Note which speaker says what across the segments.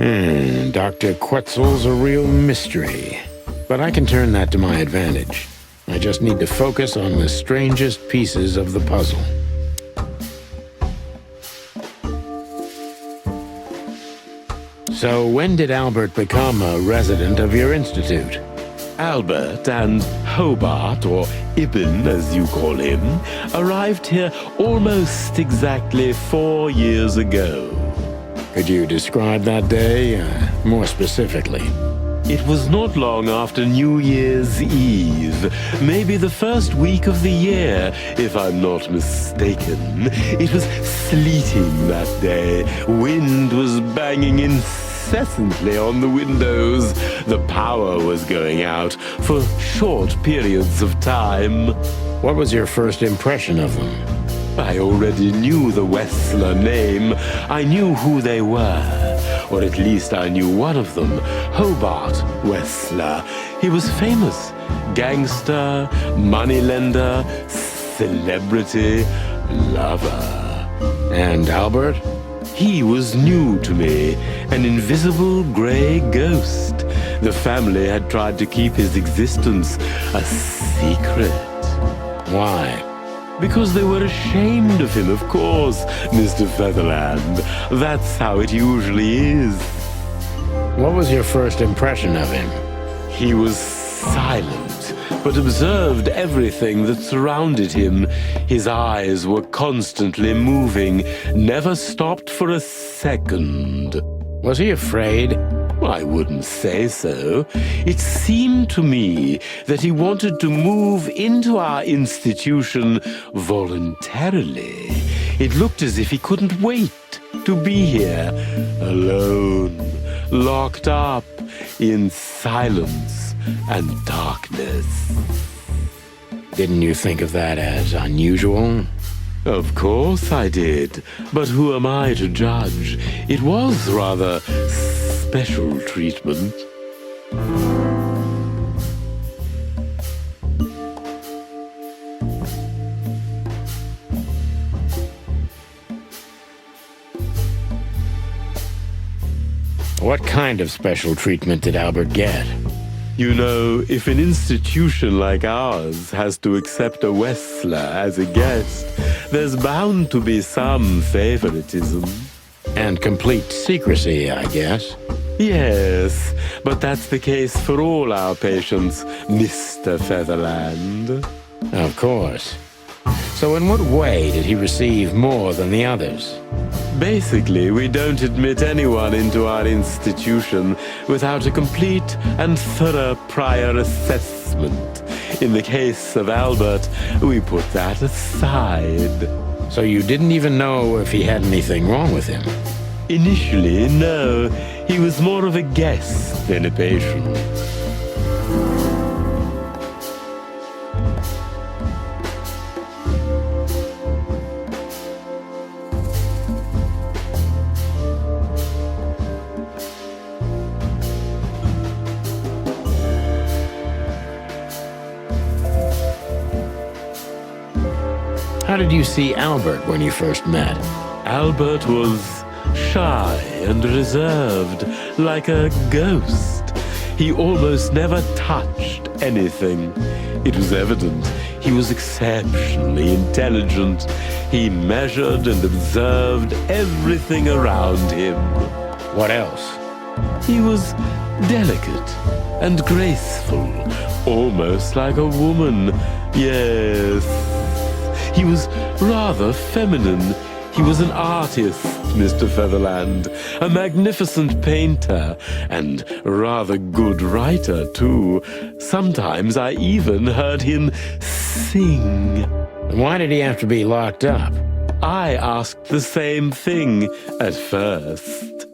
Speaker 1: Dr. Quetzal's a real mystery. But I can turn that to my advantage. I just need to focus on the strangest pieces of the puzzle. So when did Albert become a resident of your institute?
Speaker 2: Albert and Hobart, or Ibn as you call him, arrived here almost exactly 4 years ago.
Speaker 1: Could you describe that day more specifically?
Speaker 2: It was not long after New Year's Eve, maybe the first week of the year, if I'm not mistaken. It was sleeting that day. Wind was banging incessantly on the windows. The power was going out for short periods of time.
Speaker 1: What was your first impression of them?
Speaker 2: I already knew the Wessler name. I knew who they were, or at least I knew one of them, Hobart Wessler. He was famous. Gangster, moneylender, celebrity, lover.
Speaker 1: And Albert?
Speaker 2: He was new to me, an invisible gray ghost. The family had tried to keep his existence a secret.
Speaker 1: Why?
Speaker 2: Because they were ashamed of him, of course, Mr. Featherland. That's how it usually is.
Speaker 1: What was your first impression of him?
Speaker 2: He was silent, but observed everything that surrounded him. His eyes were constantly moving, never stopped for a second.
Speaker 1: Was he afraid?
Speaker 2: I wouldn't say so. It seemed to me that he wanted to move into our institution voluntarily. It looked as if he couldn't wait to be here, alone, locked up in silence and darkness.
Speaker 1: Didn't you think of that as unusual?
Speaker 2: Of course I did, but who am I to judge? It was rather special treatment.
Speaker 1: What kind of special treatment did Albert get?
Speaker 2: You know, if an institution like ours has to accept a Wessler as a guest, there's bound to be some favoritism.
Speaker 1: And complete secrecy, I guess.
Speaker 2: Yes, but that's the case for all our patients, Mr. Featherland.
Speaker 1: Of course. So in what way did he receive more than the others?
Speaker 2: Basically, we don't admit anyone into our institution without a complete and thorough prior assessment. In the case of Albert, we put that aside.
Speaker 1: So you didn't even know if he had anything wrong with him?
Speaker 2: Initially, no. He was more of a guest than a patient.
Speaker 1: How did you see Albert when you first met?
Speaker 2: Albert was shy and reserved, like a ghost. He almost never touched anything. It was evident he was exceptionally intelligent. He measured and observed everything around him.
Speaker 1: What else?
Speaker 2: He was delicate and graceful, almost like a woman. Yes. He was rather feminine. He was an artist, Mr. Featherland, a magnificent painter, and rather good writer, too. Sometimes I even heard him sing.
Speaker 1: Why did he have to be locked up?
Speaker 2: I asked the same thing at first.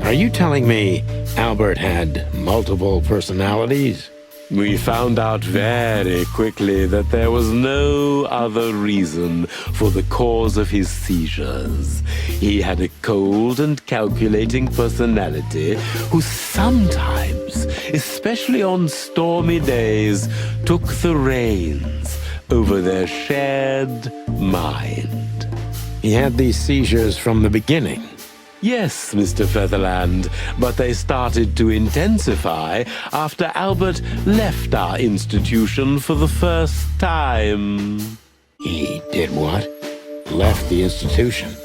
Speaker 1: Are you telling me Albert had multiple personalities?
Speaker 2: We found out very quickly that there was no other reason for the cause of his seizures. He had a cold and calculating personality who sometimes, especially on stormy days, took the reins, over their shared mind.
Speaker 1: He had these seizures from the beginning.
Speaker 2: Yes, Mr. Featherland, but they started to intensify after Albert left our institution for the first time.
Speaker 1: He did what? Left the institution?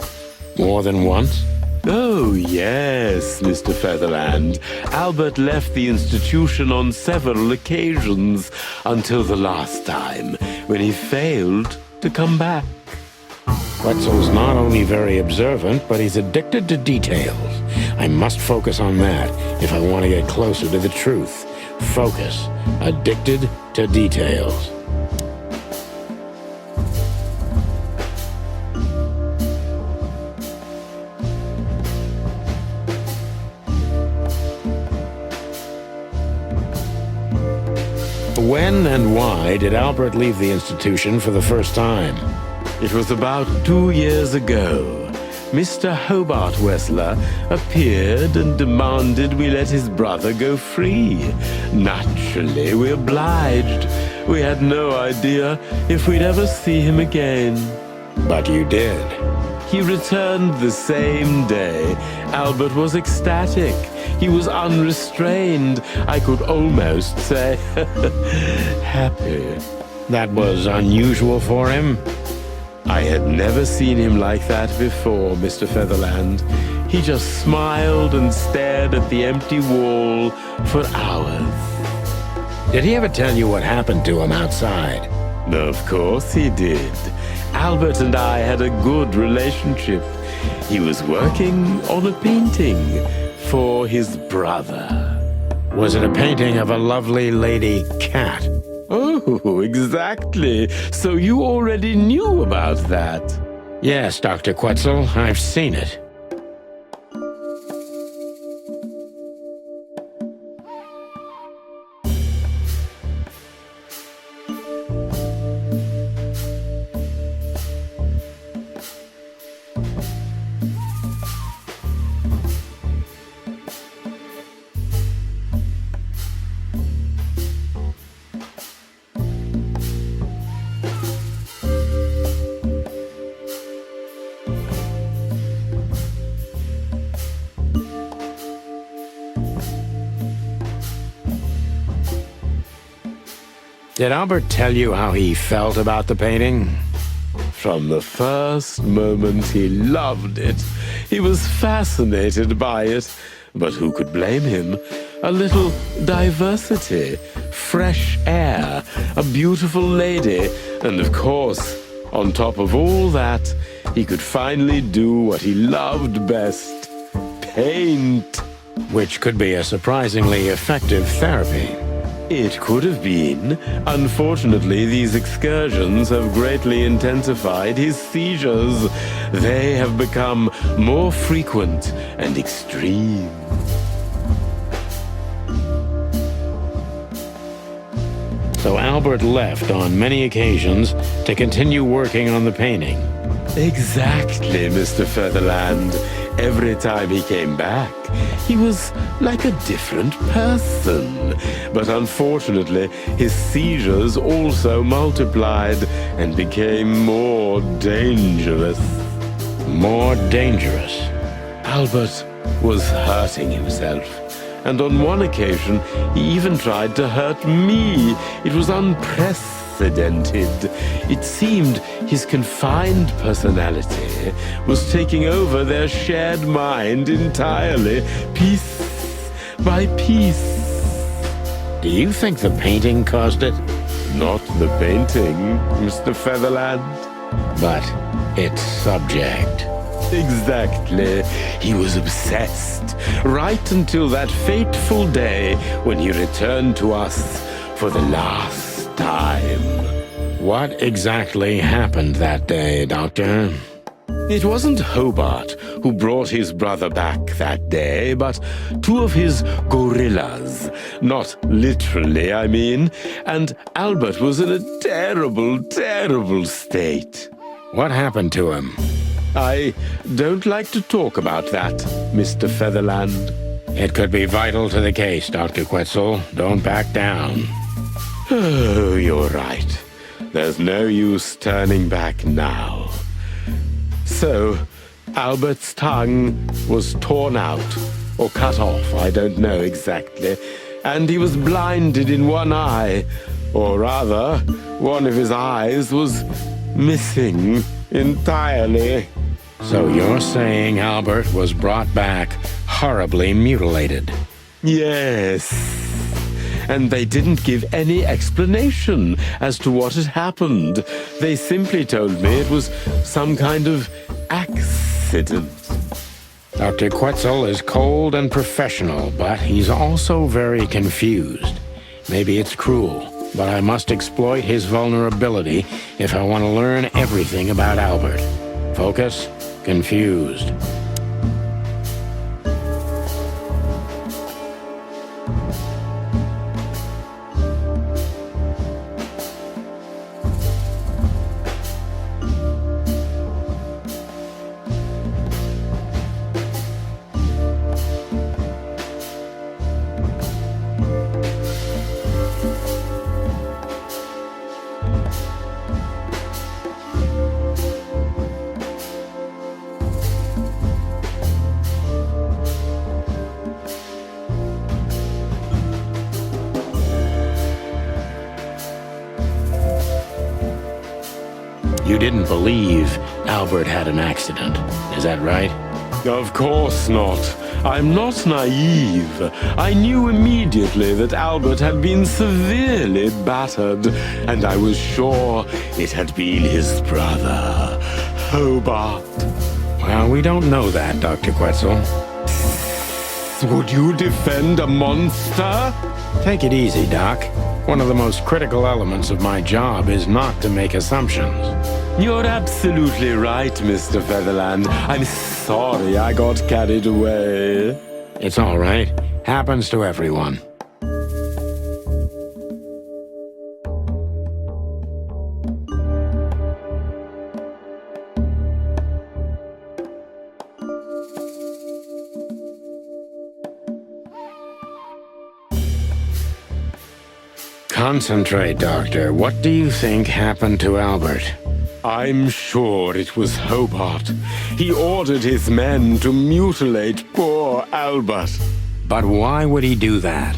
Speaker 1: More than once?
Speaker 2: Oh, yes, Mr. Featherland. Albert left the institution on several occasions until the last time, when he failed to come back.
Speaker 1: Quetzal's not only very observant, but he's addicted to details. I must focus on that if I want to get closer to the truth. Focus. Addicted to details. When and why did Albert leave the institution for the first time?
Speaker 2: It was about 2 years ago. Mr. Hobart Wessler appeared and demanded we let his brother go free. Naturally, we obliged. We had no idea if we'd ever see him again.
Speaker 1: But you did.
Speaker 2: He returned the same day. Albert was ecstatic. He was unrestrained. I could almost say happy.
Speaker 1: That was unusual for him?
Speaker 2: I had never seen him like that before, Mr. Featherland. He just smiled and stared at the empty wall for hours.
Speaker 1: Did he ever tell you what happened to him outside?
Speaker 2: Of course he did. Albert and I had a good relationship. He was working on a painting for his brother.
Speaker 1: Was it a painting of a lovely lady cat?
Speaker 2: Oh, exactly. So you already knew about that.
Speaker 1: Yes, Dr. Quetzal, I've seen it. Did Albert tell you how he felt about the painting?
Speaker 2: From the first moment he loved it. He was fascinated by it. But who could blame him? A little diversity, fresh air, a beautiful lady, and of course, on top of all that, he could finally do what he loved best: paint.
Speaker 1: Which could be a surprisingly effective therapy.
Speaker 2: It could have been. Unfortunately, these excursions have greatly intensified his seizures. They have become more frequent and extreme.
Speaker 1: So Albert left on many occasions to continue working on the painting.
Speaker 2: Exactly, Mr. Featherland. Every time he came back, he was like a different person. But unfortunately, his seizures also multiplied and became more dangerous.
Speaker 1: More dangerous?
Speaker 2: Albert was hurting himself. And on one occasion, he even tried to hurt me. It was unprecedented. It seemed his confined personality was taking over their shared mind entirely, piece by piece.
Speaker 1: Do you think the painting caused it?
Speaker 2: Not the painting, Mr. Featherland.
Speaker 1: But its subject.
Speaker 2: Exactly. He was obsessed, right until that fateful day when he returned to us for the last time.
Speaker 1: What exactly happened that day, Doctor?
Speaker 2: It wasn't Hobart who brought his brother back that day, but two of his gorillas. Not literally, I mean. And Albert was in a terrible, terrible state.
Speaker 1: What happened to him?
Speaker 2: I don't like to talk about that, Mr. Featherland.
Speaker 1: It could be vital to the case, Dr. Quetzal. Don't back down.
Speaker 2: Oh, you're right. There's no use turning back now. So, Albert's tongue was torn out, or cut off, I don't know exactly, and he was blinded in one eye, or rather, one of his eyes was missing entirely.
Speaker 1: So you're saying Albert was brought back horribly mutilated?
Speaker 2: Yes. And they didn't give any explanation as to what had happened. They simply told me it was some kind of accident.
Speaker 1: Dr. Quetzal is cold and professional, but he's also very confused. Maybe it's cruel, but I must exploit his vulnerability if I want to learn everything about Albert. Focus, confused. You didn't believe Albert had an accident, is that right?
Speaker 2: Of course not. I'm not naive. I knew immediately that Albert had been severely battered, and I was sure it had been his brother, Hobart.
Speaker 1: Well, we don't know that, Dr. Quetzal.
Speaker 2: Would you defend a monster?
Speaker 1: Take it easy, Doc. One of the most critical elements of my job is not to make assumptions.
Speaker 2: You're absolutely right, Mr. Featherland. I'm sorry I got carried away.
Speaker 1: It's all right. Happens to everyone. Concentrate, Doctor. What do you think happened to Albert?
Speaker 2: I'm sure it was Hobart. He ordered his men to mutilate poor Albert.
Speaker 1: But why would he do that?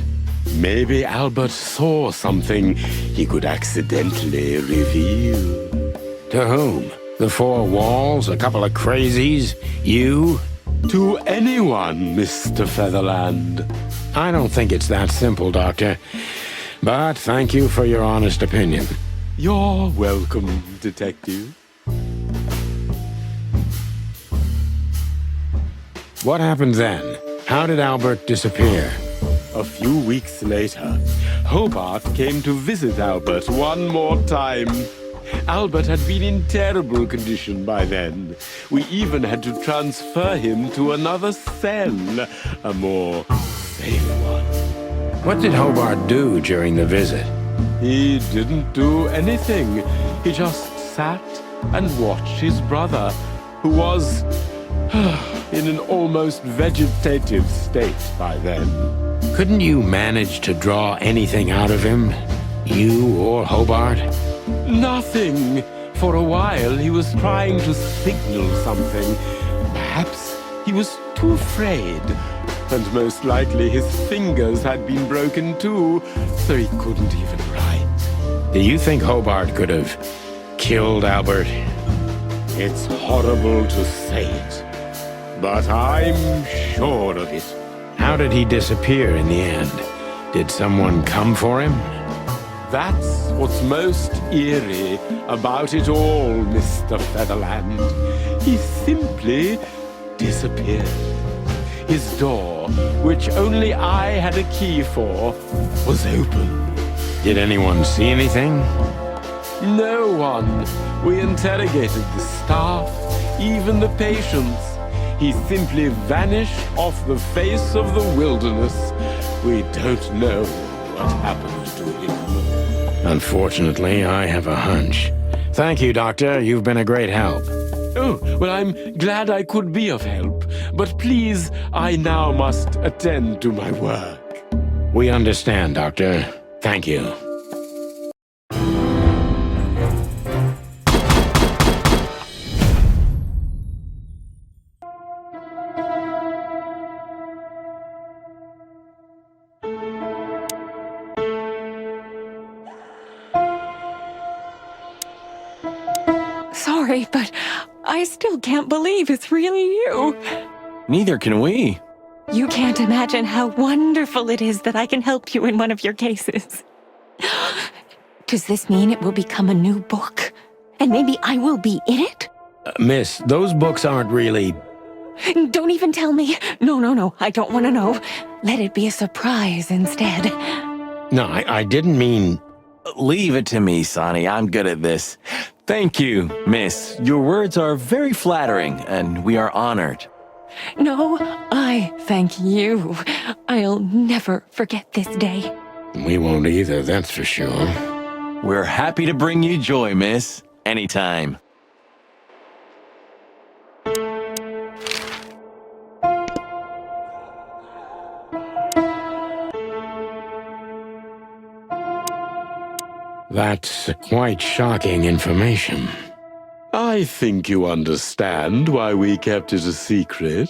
Speaker 2: Maybe Albert saw something he could accidentally reveal.
Speaker 1: To whom? The four walls? A couple of crazies? You?
Speaker 2: To anyone, Mr. Featherland.
Speaker 1: I don't think it's that simple, Doctor. But thank you for your honest opinion.
Speaker 2: You're welcome, Detective.
Speaker 1: What happened then? How did Albert disappear?
Speaker 2: A few weeks later, Hobart came to visit Albert one more time. Albert had been in terrible condition by then. We even had to transfer him to another cell, a more safe one.
Speaker 1: What did Hobart do during the visit?
Speaker 2: He didn't do anything. He just sat and watched his brother, who was in an almost vegetative state by then.
Speaker 1: Couldn't you manage to draw anything out of him? You or Hobart?
Speaker 2: Nothing. For a while, he was trying to signal something. Perhaps he was too afraid. And most likely his fingers had been broken too, so he couldn't even write.
Speaker 1: Do you think Hobart could have killed Albert?
Speaker 2: It's horrible to say it, but I'm sure of it.
Speaker 1: How did he disappear in the end? Did someone come for him?
Speaker 2: That's what's most eerie about it all, Mr. Featherland. He simply disappeared. His door, which only I had a key for, was open.
Speaker 1: Did anyone see anything?
Speaker 2: No one. We interrogated the staff, even the patients. He simply vanished off the face of the wilderness. We don't know what happened to him.
Speaker 1: Unfortunately, I have a hunch. Thank you, Doctor. You've been a great help.
Speaker 2: Oh, well, I'm glad I could be of help. But please, I now must attend to my work.
Speaker 1: We understand, Doctor. Thank you.
Speaker 3: sorry, but I still can't believe it's really you.
Speaker 4: Neither can we.
Speaker 3: You can't imagine how wonderful it is that I can help you in one of your cases. Does this mean it will become a new book? And maybe I will be in it?
Speaker 1: Miss, those books aren't really...
Speaker 3: Don't even tell me. No, I don't want to know. Let it be a surprise instead.
Speaker 1: No, I didn't mean...
Speaker 4: Leave it to me, Sonny. I'm good at this. Thank you, miss. Your words are very flattering, and we are honored.
Speaker 3: No, I thank you. I'll never forget this day.
Speaker 1: We won't either, that's for sure.
Speaker 4: We're happy to bring you joy, miss. Anytime.
Speaker 1: That's quite shocking information.
Speaker 2: I think you understand why we kept it a secret.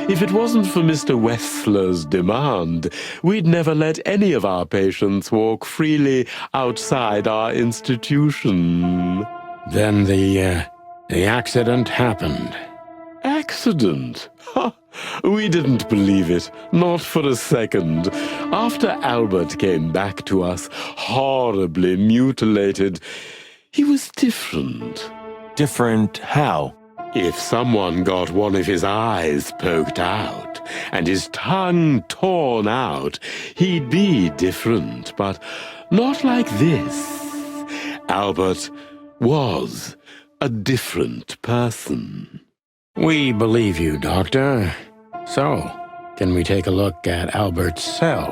Speaker 2: If it wasn't for Mr. Wessler's demand, we'd never let any of our patients walk freely outside our institution.
Speaker 1: Then the accident happened.
Speaker 2: Accident? Ha! We didn't believe it, not for a second. After Albert came back to us, horribly mutilated, he was different.
Speaker 4: Different how?
Speaker 2: If someone got one of his eyes poked out and his tongue torn out, he'd be different, but not like this. Albert was a different person.
Speaker 1: We believe you, Doctor. So, can we take a look at Albert's cell?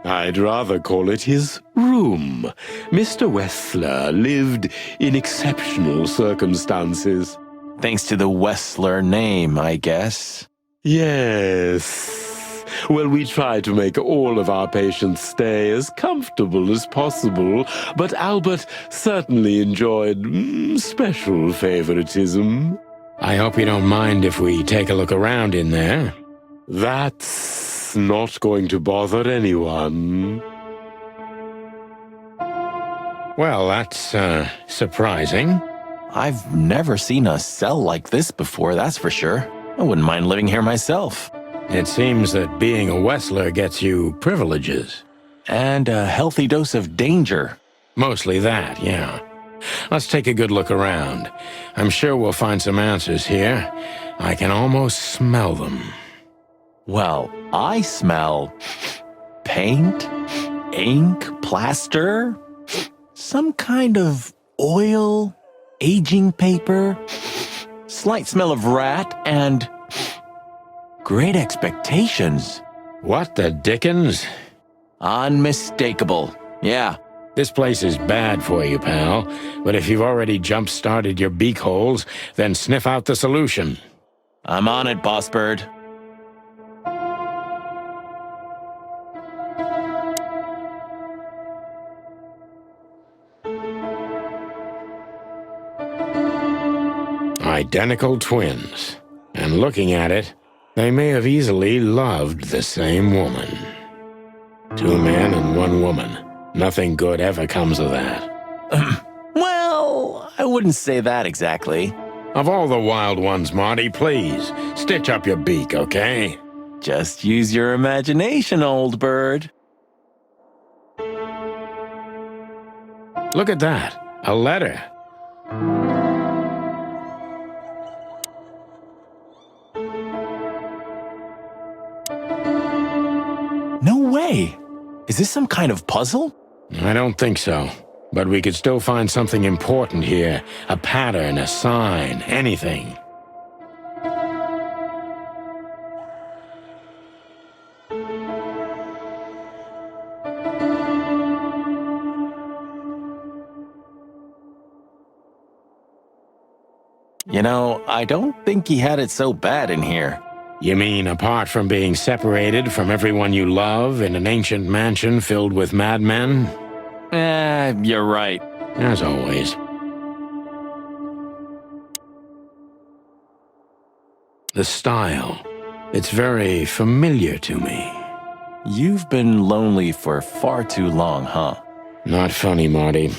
Speaker 2: I'd rather call it his room. Mr. Wessler lived in exceptional circumstances.
Speaker 4: Thanks to the Wessler name, I guess.
Speaker 2: Yes. Well, we try to make all of our patients stay as comfortable as possible, but Albert certainly enjoyed special favoritism.
Speaker 1: I hope you don't mind if we take a look around in there.
Speaker 2: That's not going to bother anyone.
Speaker 1: Well, that's, surprising.
Speaker 4: I've never seen a cell like this before, that's for sure. I wouldn't mind living here myself.
Speaker 1: It seems that being a Wessler gets you privileges.
Speaker 4: And a healthy dose of danger.
Speaker 1: Mostly that, yeah. Let's take a good look around. I'm sure we'll find some answers here. I can almost smell them.
Speaker 4: Well, I smell paint, ink, plaster, some kind of oil, aging paper, slight smell of rat, and great expectations.
Speaker 1: What the dickens?
Speaker 4: Unmistakable, yeah.
Speaker 1: This place is bad for you, pal. But if you've already jump-started your beak holes, then sniff out the solution.
Speaker 4: I'm on it, Boss Bird.
Speaker 1: Identical twins. And looking at it, they may have easily loved the same woman. 2 men and 1 woman. Nothing good ever comes of that.
Speaker 4: Well, I wouldn't say that exactly.
Speaker 1: Of all the wild ones, Marty, please, stitch up your beak, okay?
Speaker 4: Just use your imagination, old bird.
Speaker 1: Look at that. A letter.
Speaker 4: No way. Is this some kind of puzzle?
Speaker 1: I don't think so. But we could still find something important here. A pattern, a sign, anything.
Speaker 4: You know, I don't think he had it so bad in here.
Speaker 1: You mean apart from being separated from everyone you love in an ancient mansion filled with madmen?
Speaker 4: You're right.
Speaker 1: As always. The style. It's very familiar to me.
Speaker 4: You've been lonely for far too long, huh?
Speaker 1: Not funny, Marty.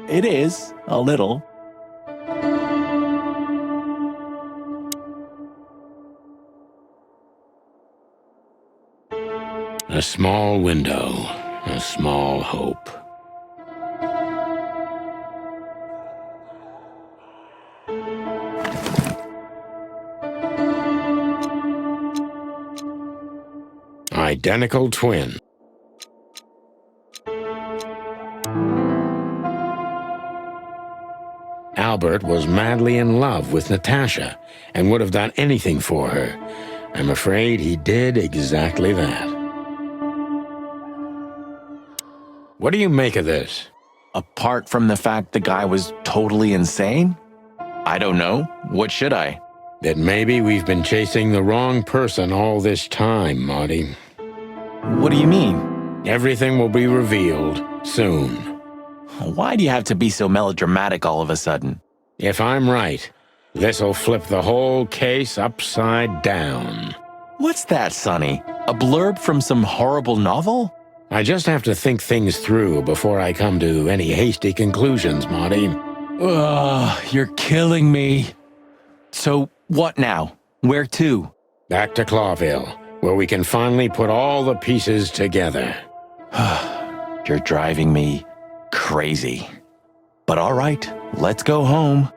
Speaker 4: It is, a little.
Speaker 1: A small window, a small hope. Identical twin. Albert was madly in love with Natasha and would have done anything for her. I'm afraid he did exactly that. What do you make of this?
Speaker 4: Apart from the fact the guy was totally insane? I don't know. What should I?
Speaker 1: That maybe we've been chasing the wrong person all this time, Marty.
Speaker 4: What do you mean?
Speaker 1: Everything will be revealed soon.
Speaker 4: Why do you have to be so melodramatic all of a sudden?
Speaker 1: If I'm right, this'll flip the whole case upside down.
Speaker 4: What's that, Sonny? A blurb from some horrible novel?
Speaker 1: I just have to think things through before I come to any hasty conclusions, Marty.
Speaker 4: Ugh, you're killing me. So, what now? Where to?
Speaker 1: Back to Clawville, where we can finally put all the pieces together.
Speaker 4: You're driving me crazy. But all right, let's go home.